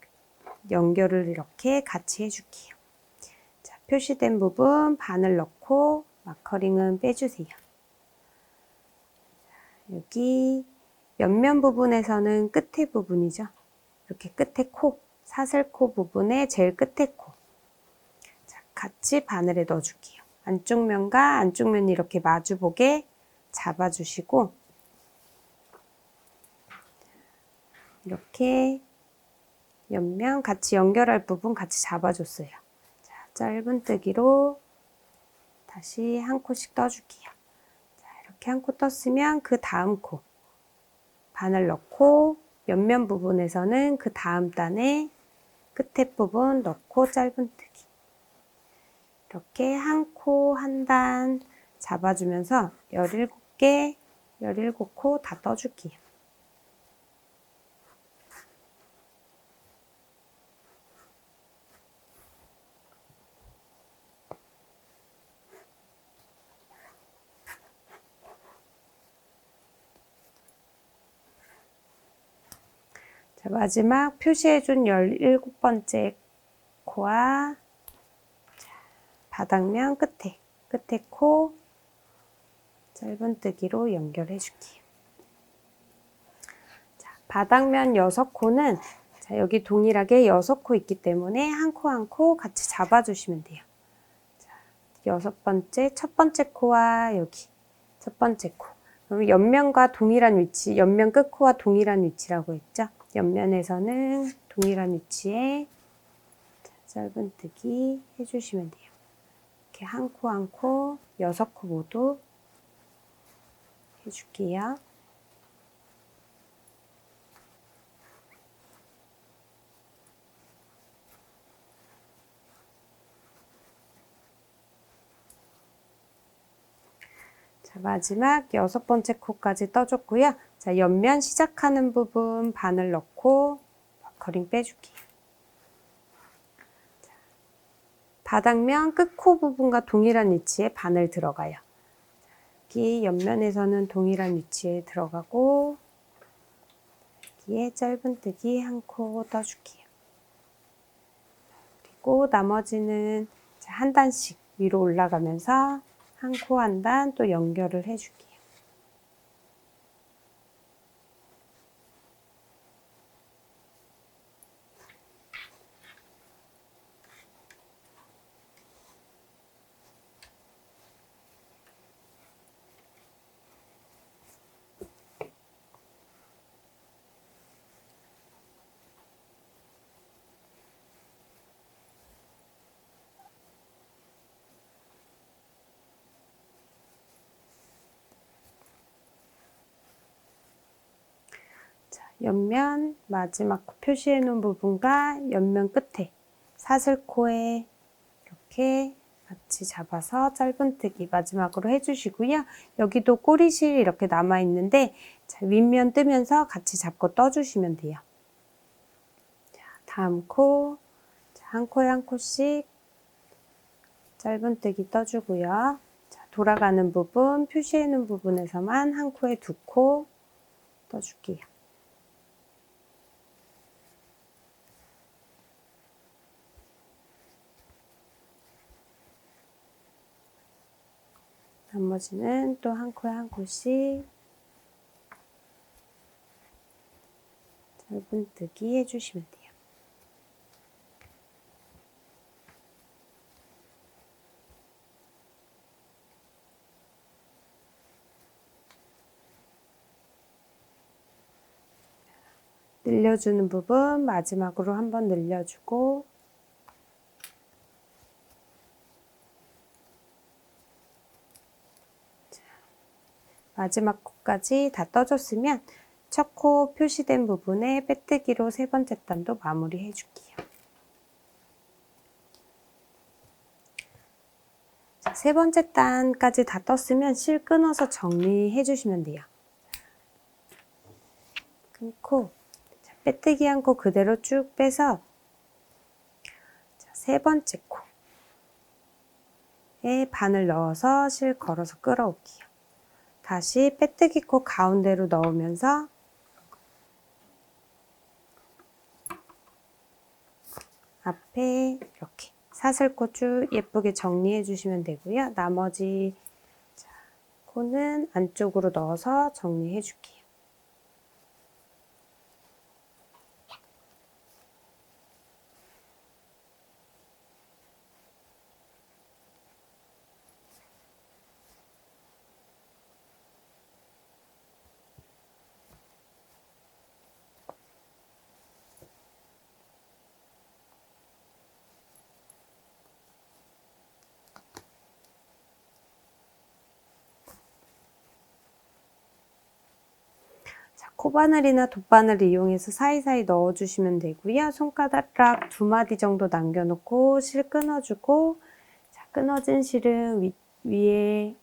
연결을 이렇게 같이 해줄게요. 자, 표시된 부분 바늘 넣고 마커링은 빼주세요. 여기 옆면 부분에서는 끝에 부분이죠. 이렇게 끝에 코, 사슬코 부분에 제일 끝에 코. 자, 같이 바늘에 넣어줄게요. 안쪽 면과 안쪽 면이 이렇게 마주보게 잡아주시고 이렇게 옆면 같이 연결할 부분 같이 잡아줬어요. 자, 짧은뜨기로 다시 한 코씩 떠줄게요. 자, 이렇게 한 코 떴으면 그 다음 코 바늘 넣고 옆면 부분에서는 그 다음 단에 끝에 부분 넣고 짧은뜨기 이렇게 한 코 한 단 잡아주면서 17개, 17코 다 떠줄게요. 자, 마지막 표시해준 17번째 코와 바닥면 끝에 코 짧은뜨기로 연결해 줄게요. 자, 바닥면 6코는 자, 여기 동일하게 6코 있기 때문에 한 코 한 코 같이 잡아주시면 돼요. 자, 6번째, 첫 번째 코와 여기 첫 번째 코. 그럼 옆면과 동일한 위치, 옆면 끝코와 동일한 위치라고 했죠? 옆면에서는 동일한 위치에 짧은뜨기 해주시면 돼요. 이렇게 한 코 한 코, 6코 모두 해줄게요. 자, 마지막 6번째 코까지 떠줬고요. 자, 옆면 시작하는 부분 바늘 넣고 마커링 빼줄게요. 자, 바닥면 끝코 부분과 동일한 위치에 바늘 들어가요. 자, 여기 옆면에서는 동일한 위치에 들어가고 여기에 짧은뜨기 한 코 떠줄게요. 그리고 나머지는 한 단씩 위로 올라가면서 한 코 한 단 또 연결을 해줄게요. 옆면 마지막 표시해 놓은 부분과 옆면 끝에 사슬코에 이렇게 같이 잡아서 짧은뜨기 마지막으로 해주시고요. 여기도 꼬리실 이렇게 남아 있는데 자, 윗면 뜨면서 같이 잡고 떠주시면 돼요. 자, 다음 코, 자, 한 코에 한 코씩 짧은뜨기 떠주고요. 자, 돌아가는 부분, 표시해 놓은 부분에서만 한 코에 두 코 떠줄게요. 나머지는 또 한 코에 한 코씩 짧은뜨기 해주시면 돼요. 늘려주는 부분 마지막으로 한번 늘려주고, 마지막 코까지 다 떠줬으면 첫 코 표시된 부분에 빼뜨기로 세 번째 단도 마무리 해줄게요. 자, 세 번째 단까지 다 떴으면 실 끊어서 정리해 주시면 돼요. 끊고 빼뜨기 한 코 그대로 쭉 빼서 세 번째 코에 바늘 넣어서 실 걸어서 끌어올게요. 다시 빼뜨기 코 가운데로 넣으면서 앞에 이렇게 사슬코 쭉 예쁘게 정리해 주시면 되고요. 나머지 코는 안쪽으로 넣어서 정리해 줄게요. 코바늘이나 돗바늘을 이용해서 사이사이 넣어주시면 되고요. 손가락 2마디 정도 남겨놓고 실 끊어주고, 자, 끊어진 실은 위에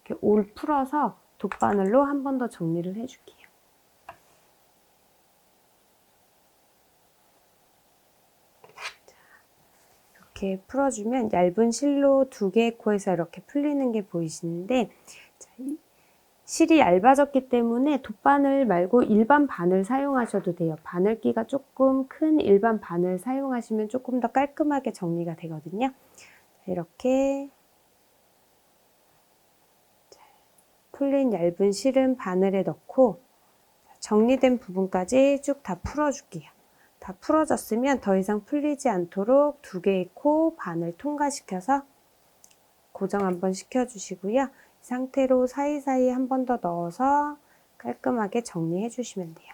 이렇게 올 풀어서 돗바늘로 한 번 더 정리를 해줄게요. 자, 이렇게 풀어주면 얇은 실로 2개의 코에서 이렇게 풀리는 게 보이시는데, 자, 실이 얇아졌기 때문에 돗바늘 말고 일반 바늘 사용하셔도 돼요. 바늘기가 조금 큰 일반 바늘 사용하시면 조금 더 깔끔하게 정리가 되거든요. 이렇게 풀린 얇은 실은 바늘에 넣고 정리된 부분까지 쭉 다 풀어줄게요. 다 풀어졌으면 더 이상 풀리지 않도록 2개의 코 바늘 통과시켜서 고정 한번 시켜주시고요. 이 상태로 사이사이 한 번 더 넣어서 깔끔하게 정리해 주시면 돼요.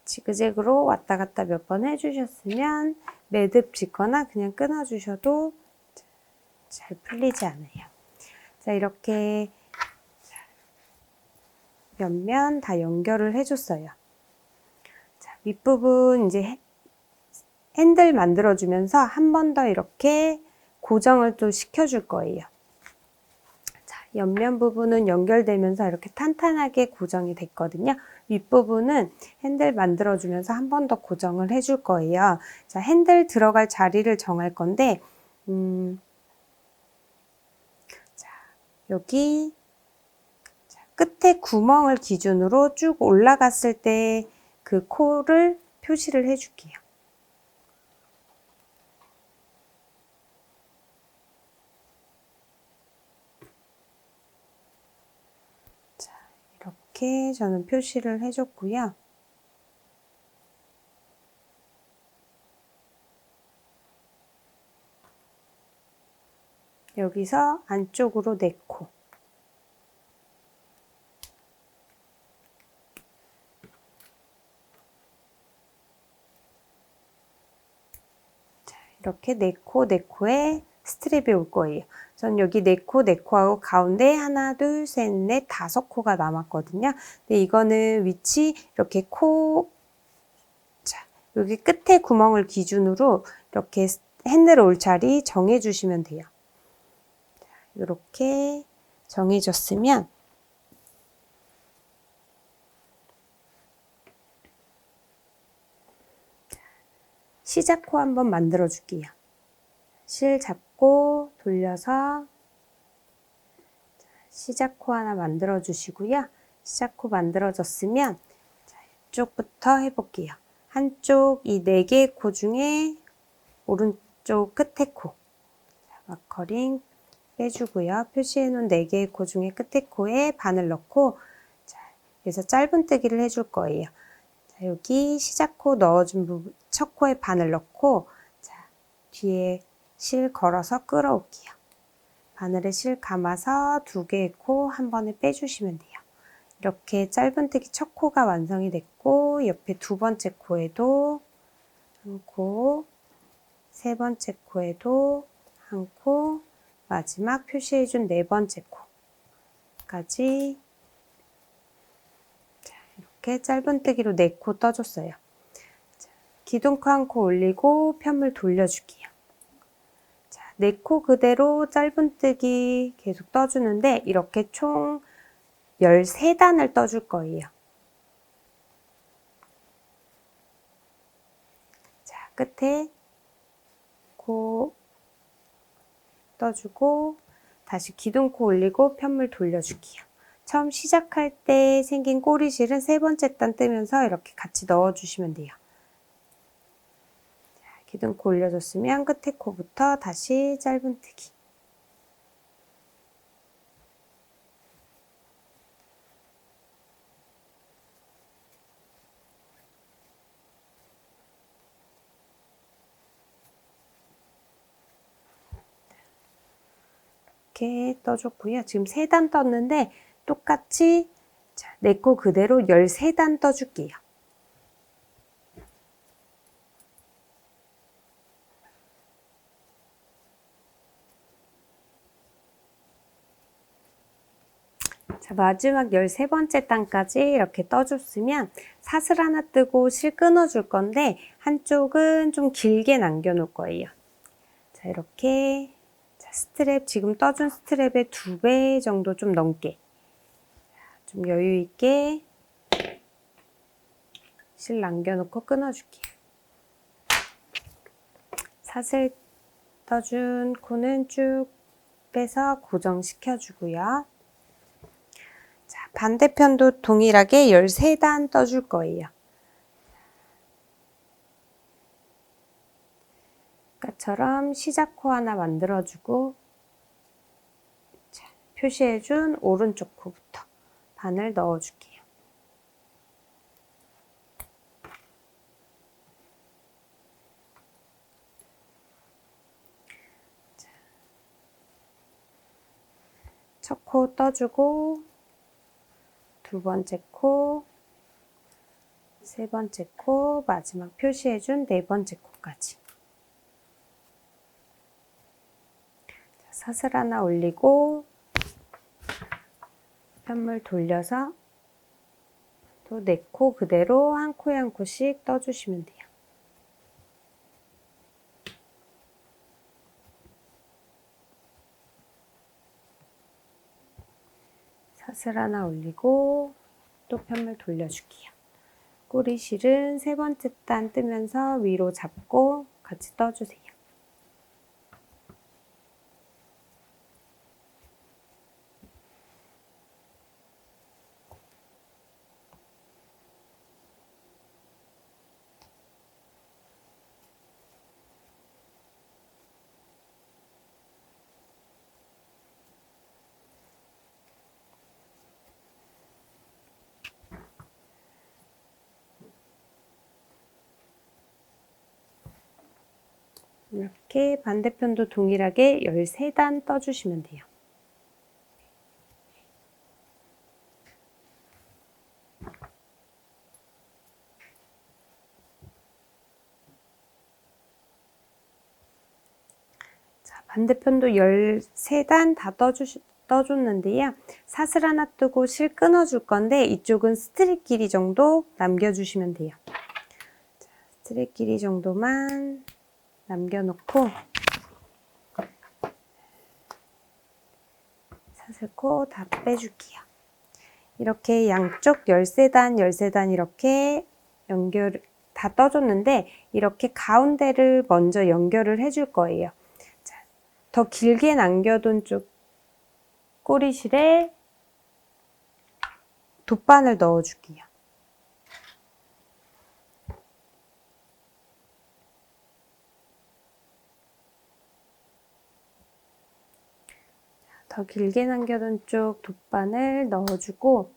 지그재그로 왔다 갔다 몇 번 해주셨으면 매듭 짓거나 그냥 끊어주셔도 잘 풀리지 않아요. 자, 이렇게 옆면 다 연결을 해줬어요. 자, 윗부분 이제 핸들 만들어주면서 한 번 더 이렇게 고정을 또 시켜줄 거예요. 자, 옆면 부분은 연결되면서 이렇게 탄탄하게 고정이 됐거든요. 윗부분은 핸들 만들어주면서 한 번 더 고정을 해줄 거예요. 자, 핸들 들어갈 자리를 정할 건데, 자, 여기 끝에 구멍을 기준으로 쭉 올라갔을 때 그 코를 표시를 해줄게요. 자, 이렇게 저는 표시를 해줬고요. 여기서 안쪽으로 4코. 이렇게 4코, 4코에 스트랩이 올 거예요. 전 여기 4코, 4코하고 가운데 하나, 둘, 셋, 넷, 5코가 남았거든요. 근데 이거는 위치 이렇게 자, 여기 끝에 구멍을 기준으로 이렇게 핸들 올 자리 정해 주시면 돼요. 이렇게 정해졌으면 시작코 한번 만들어 줄게요. 실 잡고 돌려서 시작코 하나 만들어 주시고요. 시작코 만들어졌으면 이쪽부터 해볼게요. 한쪽 이 4개의 코 중에 오른쪽 끝에 코 마커링 빼주고요. 표시해 놓은 4개의 코 중에 끝에 코에 바늘 넣고 여기서 짧은뜨기를 해줄 거예요. 자, 여기 시작코 넣어준 부분 첫 코에 바늘 넣고 뒤에 실 걸어서 끌어올게요. 바늘에 실 감아서 2개의 코 한 번에 빼주시면 돼요. 이렇게 짧은뜨기 첫 코가 완성이 됐고 옆에 2번째 코에도 한 코, 3번째 코에도 한 코, 마지막 표시해준 4번째 코까지 이렇게 짧은뜨기로 4코 떠줬어요. 기둥코 한 코 올리고 편물 돌려줄게요. 4코 그대로 짧은뜨기 계속 떠주는데 이렇게 총 13단을 떠줄 거예요. 자, 끝에 코 떠주고 다시 기둥코 올리고 편물 돌려줄게요. 처음 시작할 때 생긴 꼬리실은 3번째 단 뜨면서 이렇게 같이 넣어주시면 돼요. 자, 기둥코 올려줬으면 끝에 코부터 다시 짧은뜨기. 이렇게 떠줬고요. 지금 3단 떴는데 똑같이 4코 그대로 13단 떠줄게요. 자, 마지막 13번째 단까지 이렇게 떠줬으면 사슬 하나 뜨고 실 끊어줄 건데 한쪽은 좀 길게 남겨놓을 거예요. 자, 이렇게 스트랩 지금 떠준 스트랩의 2배 정도 좀 넘게 좀 여유 있게 실 남겨놓고 끊어줄게요. 사슬 떠준 코는 쭉 빼서 고정시켜주고요. 자, 반대편도 동일하게 13단 떠줄 거예요. 아까처럼 시작코 하나 만들어주고 표시해준 오른쪽 코부터 바늘 넣어줄게요. 첫 코 떠주고 2번째 코, 3번째 코, 마지막 표시해준 4번째 코까지. 사슬 하나 올리고 편물 돌려서 또 4코 그대로 한 코에 한 코씩 떠주시면 돼요. 사슬 하나 올리고 또 편물 돌려줄게요. 꼬리실은 3번째 단 뜨면서 위로 잡고 같이 떠주세요. 이렇게 반대편도 동일하게 13단 떠주시면 돼요. 반대편도 13단 다 떠줬는데요. 사슬 하나 뜨고 실 끊어줄 건데 이쪽은 스트릿 길이 정도 남겨주시면 돼요. 자, 스트릿 길이 정도만 남겨놓고 사슬코 다 빼줄게요. 이렇게 양쪽 13단 이렇게 연결 다 떠줬는데 이렇게 가운데를 먼저 연결을 해줄 거예요. 자, 더 길게 남겨둔 쪽 꼬리실에 돗바늘 넣어줄게요. 더 길게 남겨둔 쪽 돗바늘 넣어주고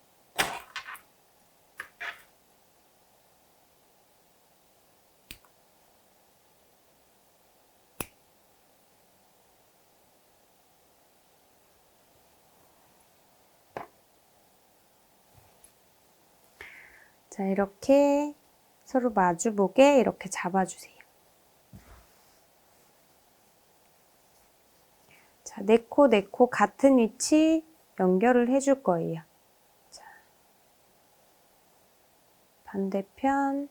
자, 이렇게 서로 마주보게 이렇게 잡아주세요. 자, 네 코 같은 위치 연결을 해줄 거예요. 자, 반대편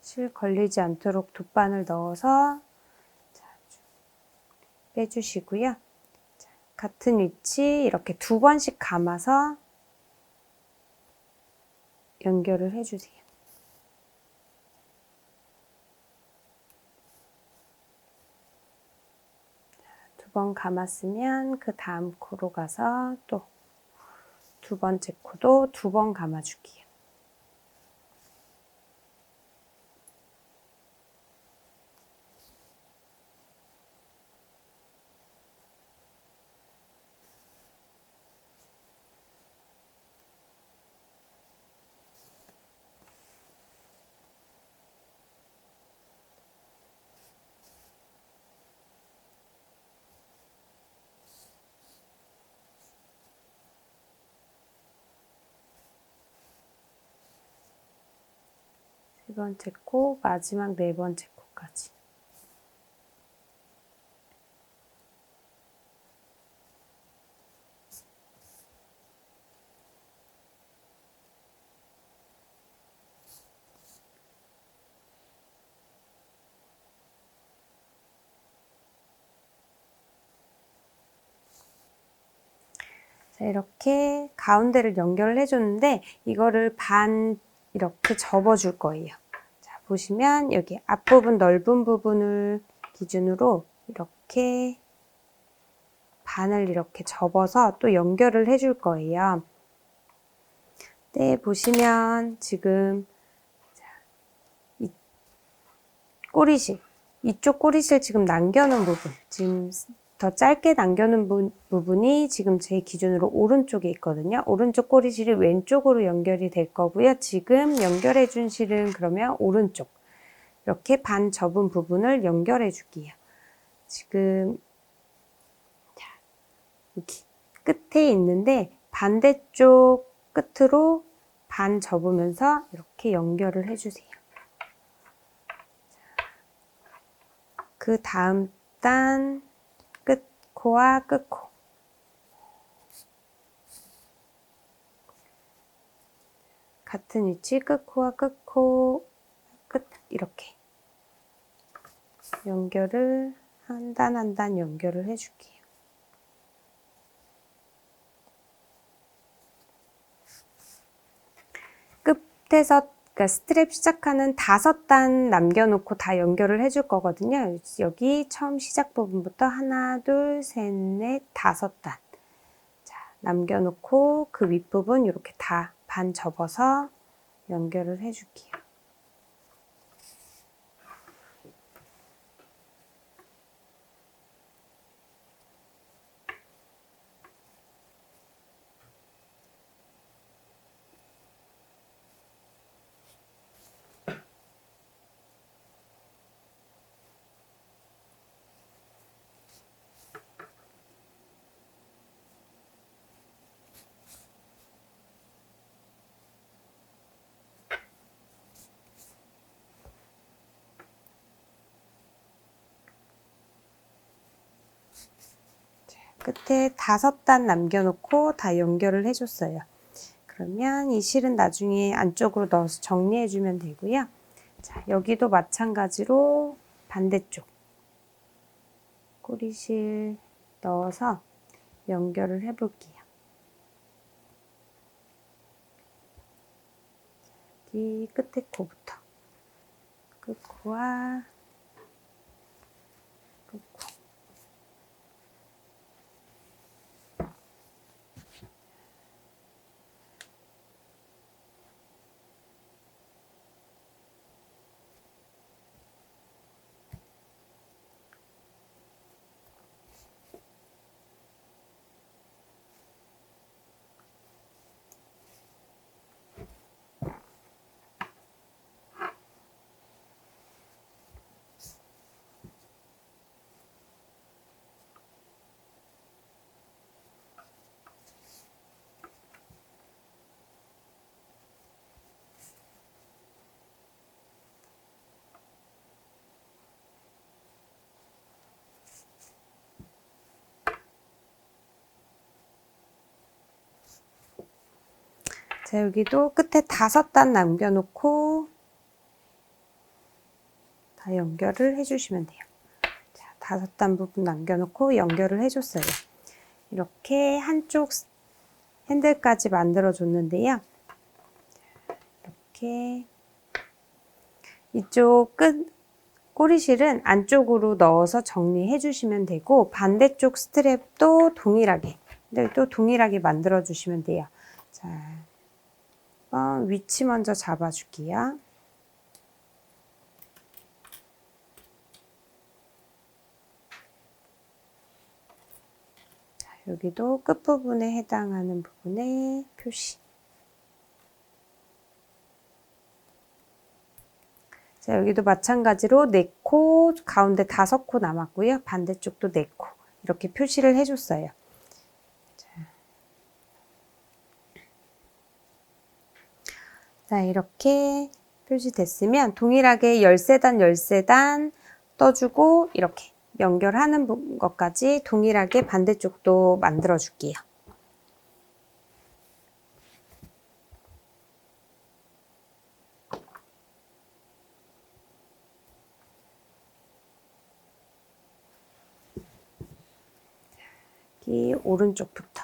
실 걸리지 않도록 돗바늘 넣어서 자, 빼주시고요. 자, 같은 위치 이렇게 2번씩 감아서 연결을 해주세요. 2번 감았으면 그 다음 코로 가서 또 2번째 코도 2번 감아줄게요. 세 번째 코, 마지막 4번째 코까지. 자, 이렇게 가운데를 연결을 해줬는데 이거를 반 이렇게 접어줄 거예요. 자, 보시면 여기 앞부분 넓은 부분을 기준으로 이렇게 반을 이렇게 접어서 또 연결을 해줄 거예요. 네, 보시면 지금 이 꼬리실, 이쪽 꼬리실 지금 남겨놓은 부분, 지금 더 짧게 남겨놓은 부분이 지금 제 기준으로 오른쪽에 있거든요. 오른쪽 꼬리실이 왼쪽으로 연결이 될 거고요. 지금 연결해 준 실은 그러면 오른쪽. 이렇게 반 접은 부분을 연결해 줄게요. 지금 여기 끝에 있는데 반대쪽 끝으로 반 접으면서 이렇게 연결을 해주세요. 그 다음 단 끝코와 끝코. 같은 위치 끝코와 끝코 끝 이렇게 연결을 한 단 한 단 연결을 해줄게요. 끝에서 그러니까 스트랩 시작하는 5단 남겨놓고 다 연결을 해줄 거거든요. 여기 처음 시작 부분부터 하나, 둘, 셋, 넷, 5단. 자, 남겨놓고 그 윗부분 이렇게 다 반 접어서 연결을 해줄게요. 끝에 5단 남겨놓고 다 연결을 해줬어요. 그러면 이 실은 나중에 안쪽으로 넣어서 정리해주면 되고요. 자, 여기도 마찬가지로 반대쪽 꼬리실 넣어서 연결을 해볼게요. 여기 끝에 코부터 끝코와 끝코. 자, 여기도 끝에 5단 남겨놓고 다 연결을 해주시면 돼요. 자, 5단 부분 남겨놓고 연결을 해줬어요. 이렇게 한쪽 핸들까지 만들어줬는데요. 이렇게 이쪽 끝 꼬리실은 안쪽으로 넣어서 정리해 주시면 되고 반대쪽 스트랩도 동일하게 또 동일하게 만들어 주시면 돼요. 자, 위치 먼저 잡아줄게요. 자, 여기도 끝부분에 해당하는 부분에 표시. 자, 여기도 마찬가지로 4코, 가운데 5코 남았고요. 반대쪽도 4코. 이렇게 표시를 해줬어요. 자, 이렇게 표시됐으면 동일하게 13단, 13단 떠주고 이렇게 연결하는 것까지 동일하게 반대쪽도 만들어 줄게요. 여기 오른쪽부터.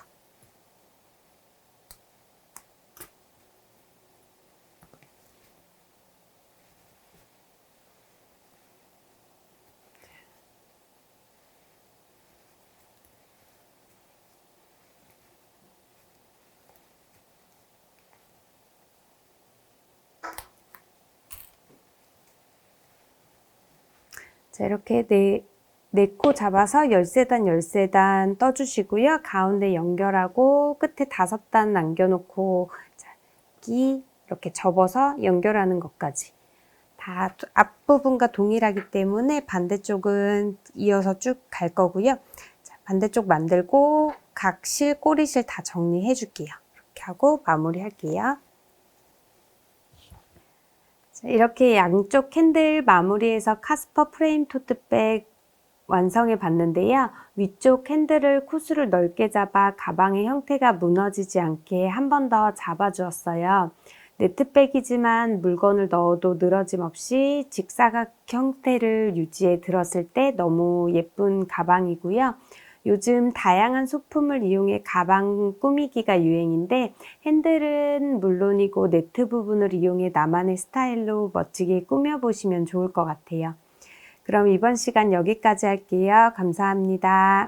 자, 이렇게 네 코 잡아서 13단, 13단 떠주시고요. 가운데 연결하고 끝에 5단 남겨놓고 여기 이렇게 접어서 연결하는 것까지 다 앞부분과 동일하기 때문에 반대쪽은 이어서 쭉 갈 거고요. 자, 반대쪽 만들고 각 실, 꼬리실 다 정리해 줄게요. 이렇게 하고 마무리 할게요. 자, 이렇게 양쪽 핸들 마무리해서 카스퍼 프레임 토트백 완성해 봤는데요. 위쪽 핸들을 코수를 넓게 잡아 가방의 형태가 무너지지 않게 한 번 더 잡아 주었어요. 네트백이지만 물건을 넣어도 늘어짐 없이 직사각 형태를 유지해 들었을 때 너무 예쁜 가방이고요. 요즘 다양한 소품을 이용해 가방 꾸미기가 유행인데 핸들은 물론이고 네트 부분을 이용해 나만의 스타일로 멋지게 꾸며보시면 좋을 것 같아요. 그럼 이번 시간 여기까지 할게요. 감사합니다.